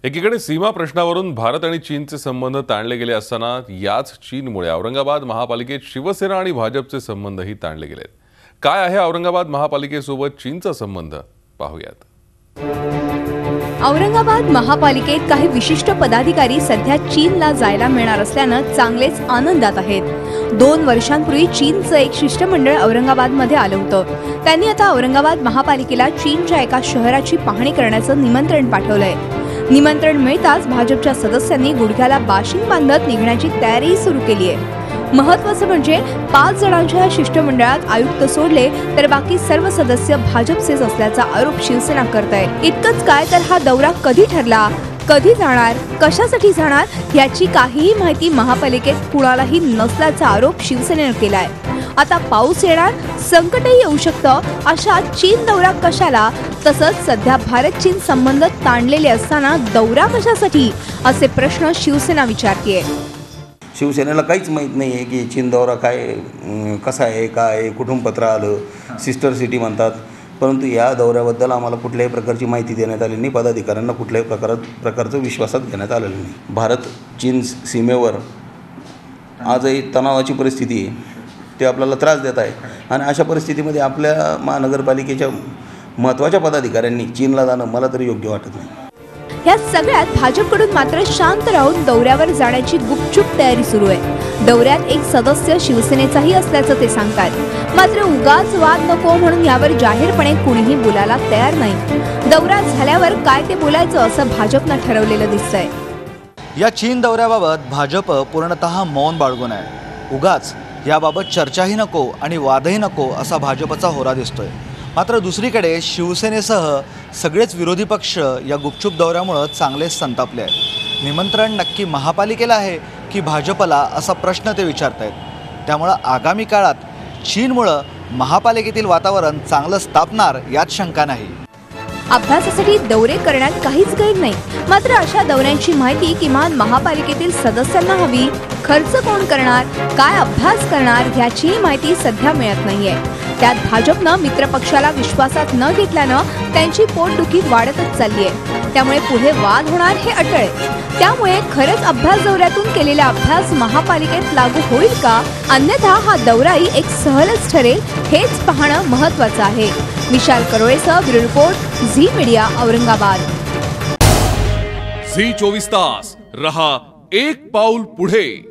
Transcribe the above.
एकीकडे सीमा प्रश्नावरून भारत आणि चीनचे संबंध ताणले गेले असताना याच चीनमुळे औरंगाबाद महापालिकेत शिवसेना आणि भाजपचे संबंधही ताणले गेलेत। काय आहे औरंगाबाद महापालिकेसोबत चीनचा संबंध पाहूयात। औरंगाबाद महापालिकेत काही विशिष्ट पदाधिकारी सध्या चीनला जायला मिळणार असल्याने चांगलेच आनंदात आहेत। 2 वर्षांपूर्वी चीनचं एक शिष्टमंडळ औरंगाबादमध्ये आलं होतं। त्यांनी आता औरंगाबाद महापालिकेला चीनच्या एका शहराची पाहणी करण्याचं निमंत्रण पाठवलंय। निमंत्रण मिळताच भाजपच्या सदस्यांनी गुडघ्याला बाशिंग बांधत निघण्याची तयारी सुरू केली आहे। महत्त्वाचं म्हणजे 5 जणांच्या शिष्टमंडळात आयुक्त सोडले तर बाकी सर्व सदस्य भाजपचेच असल्याचा आरोप शिवसेना करते। इतकंच काय तर हा दौरा कधी ठरला, कधी जाणार, कशासाठी जाणार याची काहीही माहिती महापालिकेत कुणालाही नसल्याचा आरोप शिवसेनेने केलाय। आता पाऊस येणार, संकटही येऊ शकतं, अशा चीन दौरा कशाला? तसंच सध्या भारत चीन संबंध ताणलेले असताना दौरा कशासाठी असे प्रश्न शिवसेना विचारते। शिवसेनेला काहीच माहीत नाही आहे की चीन दौरा काय कसा आहे, काय कुठून पत्र आलं, सिस्टर सिटी म्हणतात, परंतु या दौऱ्याबद्दल आम्हाला कुठल्याही प्रकारची माहिती देण्यात आली नाही। पदाधिकाऱ्यांना कुठल्याही प्रकारचं विश्वासात घेण्यात आलेलं नाही। भारत चीन सीमेवर आजही तणावाची परिस्थिती आहे, ते आपल्याला त्रास देत आहे आणि अशा परिस्थितीमध्ये आपल्या महानगरपालिकेच्या महत्त्वाच्या पदाधिकाऱ्यांनी चीनला जाणं मला तरी योग्य वाटत नाही। या सगळ्यात भाजपकडून मात्र शांत राहून दौऱ्यावर जाण्याची गुपचूप तयारी सुरू आहे। दौऱ्यात एक सदस्य शिवसेनेचाही असल्याचं ते सांगतात। मात्र उगाच वाद नको म्हणून यावर जाहीरपणे कुणीही बोलायला तयार नाही। दौरा झाल्यावर काय ते बोलायचं असं भाजपनं ठरवलेलं दिसतंय। या चीन दौऱ्याबाबत भाजप पूर्णतः मौन बाळगून आहे। उगाच याबाबत चर्चाही नको आणि वादही नको असा भाजपचा होरा दिसतोय। मात्र दुसरीकडे शिवसेनेसह सगळेच विरोधी पक्ष या गुपचूप दौऱ्यामुळे चांगलेच संतापले आहेत। निमंत्रण नक्की महापालिकेला आहे की भाजपला असा प्रश्न ते विचारतायत। त्यामुळे आगामी काळात चीनमुळे महापालिकेतील वातावरण चांगलंच तापणार यात शंका नाही। अभ्यासासाठी दौरे करण्यात काहीच गैर नाही, मात्र अशा दौऱ्यांची माहिती किमान महापालिकेतील सदस्यांना हवी। खर्च कोण करणार, काय अभ्यास करणार याचीही माहिती सध्या मिळत नाहीये। त्यात भाजपनं मित्रपक्षाला विश्वासात न घेतल्यानं त्यांची पोटदुखी वाढतच चालली आहे। त्यामुळे पुढे वाद होणार हे अटळ आहे। त्यामुळे खरंच अभ्यास दौऱ्यातून केलेला अभ्यास महापालिकेत लागू होईल का, अन्यथा हा दौराही एक सहलच ठरेल हेच पाहणं महत्त्वाचं आहे। विशाल करोळेसह bureau report, Zee media, Aurangabad. Zee 24 तास रहा एक पाऊल पुढे।